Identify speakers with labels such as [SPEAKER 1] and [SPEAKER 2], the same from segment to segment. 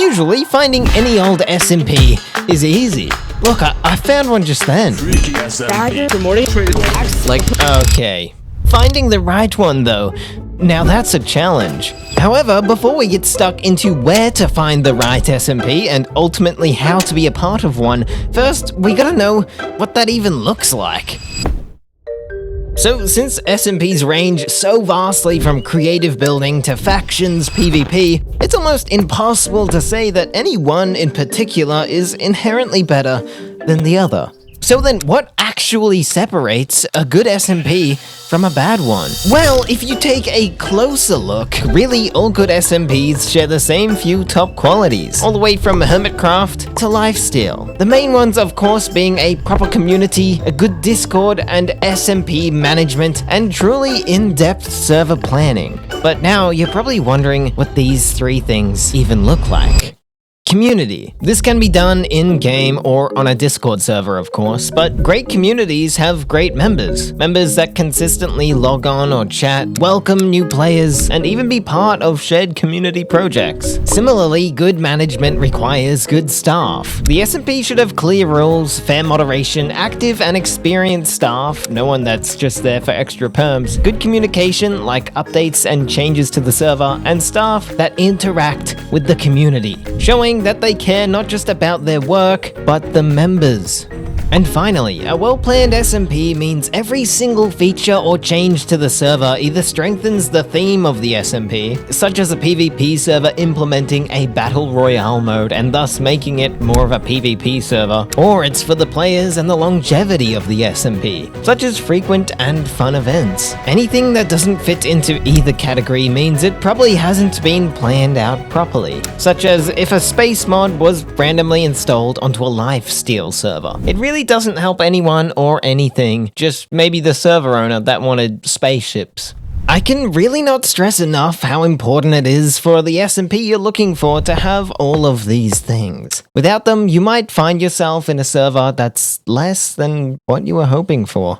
[SPEAKER 1] Usually, finding any old SMP is easy. Look, I found one just then. Okay. Finding the right one, though, now that's a challenge. However, before we get stuck into where to find the right SMP and ultimately how to be a part of one, first, we gotta know what that even looks like. So, since SMPs range so vastly from creative building to factions PvP, it's almost impossible to say that any one in particular is inherently better than the other. So then, what actually separates a good SMP from a bad one? Well, if you take a closer look, really all good SMPs share the same few top qualities, all the way from hermitcraft to lifesteal. The main ones, of course, being a proper community, a good Discord and SMP management, and truly in-depth server planning. But now you're probably wondering what these three things even look like. Community. This can be done in-game or on a Discord server, of course, but great communities have great members. Members that consistently log on or chat, welcome new players, and even be part of shared community projects. Similarly, good management requires good staff. The SMP should have clear rules, fair moderation, active and experienced staff, no one that's just there for extra perms, good communication like updates and changes to the server, and staff that interact with the community, showing that they care not just about their work, but the members. And finally, a well-planned SMP means every single feature or change to the server either strengthens the theme of the SMP, such as a PvP server implementing a Battle Royale mode and thus making it more of a PvP server, or it's for the players and the longevity of the SMP, such as frequent and fun events. Anything that doesn't fit into either category means it probably hasn't been planned out properly, such as if a space mod was randomly installed onto a lifesteal server. It really doesn't help anyone or anything, just maybe the server owner that wanted spaceships. I can really not stress enough how important it is for the SMP you're looking for to have all of these things. Without them, you might find yourself in a server that's less than what you were hoping for.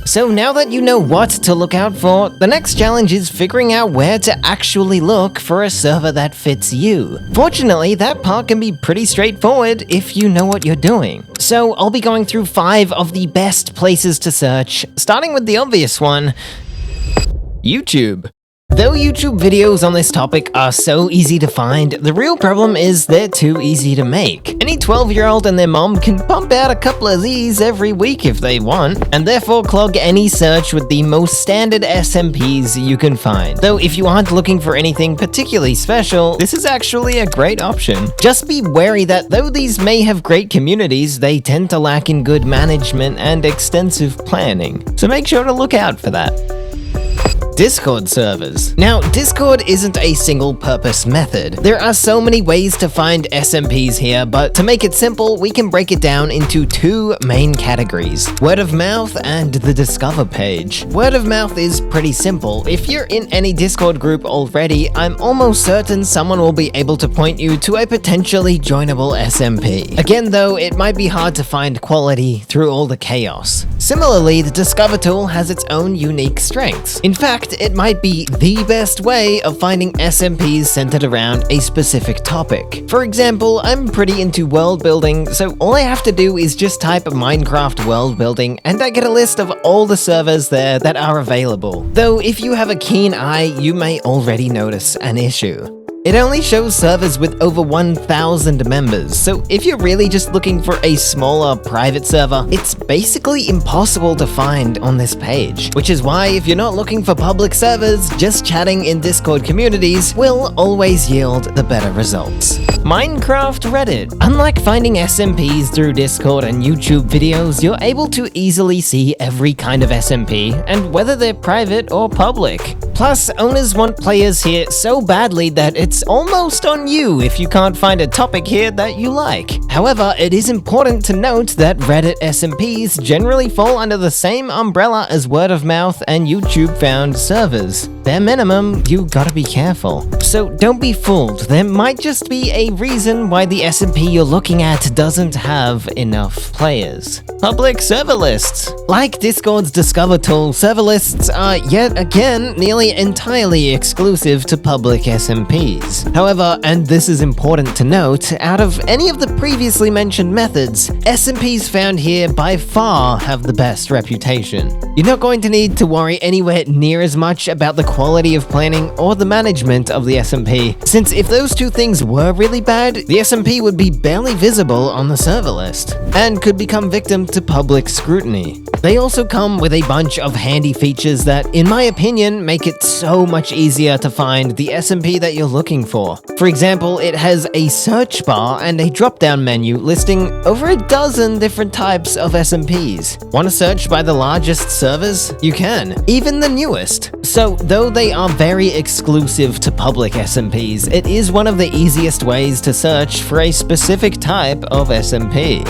[SPEAKER 1] So now that you know what to look out for, the next challenge is figuring out where to actually look for a server that fits you. Fortunately, that part can be pretty straightforward if you know what you're doing. So I'll be going through 5 of the best places to search, starting with the obvious one, YouTube. Though YouTube videos on this topic are so easy to find, the real problem is they're too easy to make. Any 12-year-old and their mom can pump out a couple of these every week if they want, and therefore clog any search with the most standard SMPs you can find. Though if you aren't looking for anything particularly special, this is actually a great option. Just be wary that though these may have great communities, they tend to lack in good management and extensive planning. So make sure to look out for that. Discord servers. Now, Discord isn't a single-purpose method. There are so many ways to find SMPs here, but to make it simple, we can break it down into 2 main categories: word of mouth and the Discover page. Word of mouth is pretty simple. If you're in any Discord group already, I'm almost certain someone will be able to point you to a potentially joinable SMP. Again, though, it might be hard to find quality through all the chaos. Similarly, the Discover tool has its own unique strengths. In fact, it might be the best way of finding SMPs centered around a specific topic. For example, I'm pretty into world building, so all I have to do is just type Minecraft world building and I get a list of all the servers there that are available. Though if you have a keen eye, you may already notice an issue. It only shows servers with over 1,000 members, so if you're really just looking for a smaller private server, it's basically impossible to find on this page. Which is why if you're not looking for public servers, just chatting in Discord communities will always yield the better results. Minecraft Reddit. Unlike finding SMPs through Discord and YouTube videos, you're able to easily see every kind of SMP, and whether they're private or public. Plus, owners want players here so badly that it's almost on you if you can't find a topic here that you like. However, it is important to note that Reddit SMPs generally fall under the same umbrella as word of mouth and YouTube found servers. bare minimum, you gotta be careful. So don't be fooled, there might just be a reason why the SMP you're looking at doesn't have enough players. Public server lists. Like Discord's Discover tool, server lists are yet again nearly entirely exclusive to public SMPs. However, and this is important to note, out of any of the previously mentioned methods, SMPs found here by far have the best reputation. You're not going to need to worry anywhere near as much about the quality of planning or the management of the SMP, since if those two things were really bad, the SMP would be barely visible on the server list, and could become victim to public scrutiny. They also come with a bunch of handy features that, in my opinion, make it so much easier to find the SMP that you're looking for. For example, it has a search bar and a drop-down menu listing over a dozen different types of SMPs. Want to search by the largest servers? You can, even the newest. So, though they are very exclusive to public SMPs, it is one of the easiest ways to search for a specific type of SMP.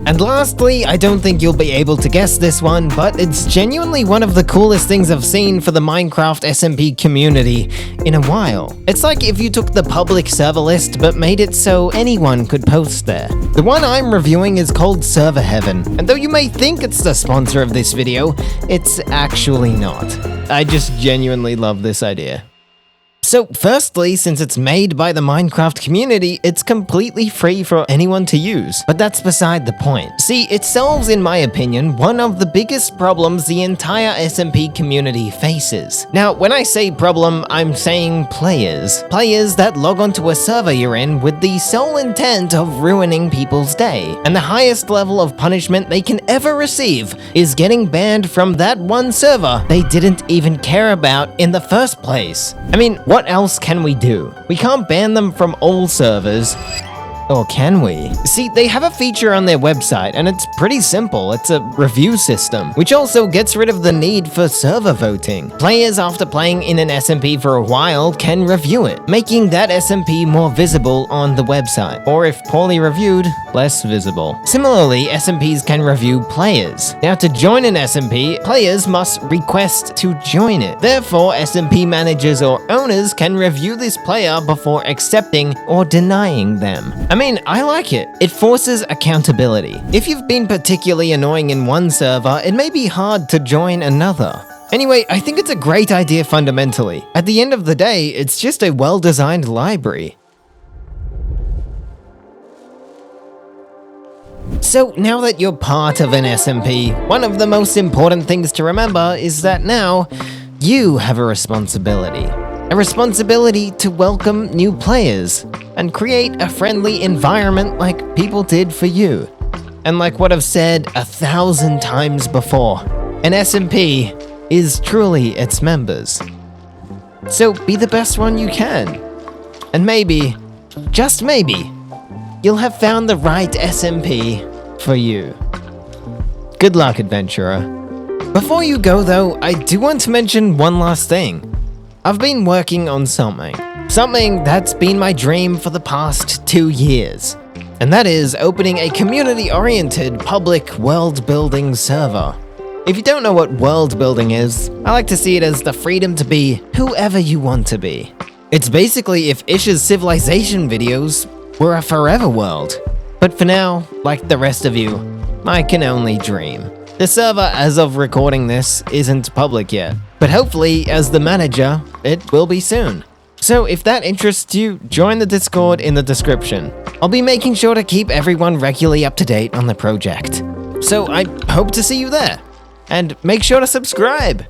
[SPEAKER 1] And lastly, I don't think you'll be able to guess this one, but it's genuinely one of the coolest things I've seen for the Minecraft SMP community in a while. It's like if you took the public server list but made it so anyone could post there. The one I'm reviewing is called Server Heaven, and though you may think it's the sponsor of this video, it's actually not. I just genuinely love this idea. So firstly, since it's made by the Minecraft community, it's completely free for anyone to use. But that's beside the point. See, it solves, in my opinion, one of the biggest problems the entire SMP community faces. Now, when I say problem, I'm saying players. Players that log onto a server you're in with the sole intent of ruining people's day. And the highest level of punishment they can ever receive is getting banned from that one server they didn't even care about in the first place. I mean, what else can we do? We can't ban them from all servers. Or can we? See, they have a feature on their website, and it's pretty simple. It's a review system, which also gets rid of the need for server voting. Players, after playing in an SMP for a while, can review it, making that SMP more visible on the website, or if poorly reviewed, less visible. Similarly, SMPs can review players. Now, to join an SMP, players must request to join it. Therefore, SMP managers or owners can review this player before accepting or denying them. I mean, I like it. It forces accountability. If you've been particularly annoying in one server, it may be hard to join another. Anyway, I think it's a great idea fundamentally. At the end of the day, it's just a well-designed library. So now that you're part of an SMP, one of the most important things to remember is that now you have a responsibility. A responsibility to welcome new players and create a friendly environment like people did for you. And like what I've said 1,000 times before, an SMP is truly its members. So be the best one you can. And maybe, just maybe, you'll have found the right SMP for you. Good luck, adventurer. Before you go though, I do want to mention one last thing. I've been working on something that's been my dream for the past 2 years, and that is opening a community-oriented public world-building server. If you don't know what world building is, I like to see it as the freedom to be whoever you want to be. It's basically if Ish's civilization videos were a forever world. But for now, like the rest of you, I can only dream. The server, as of recording this, isn't public yet, but hopefully, as the manager, it will be soon. So if that interests you, join the Discord in the description. I'll be making sure to keep everyone regularly up to date on the project. So I hope to see you there. And make sure to subscribe!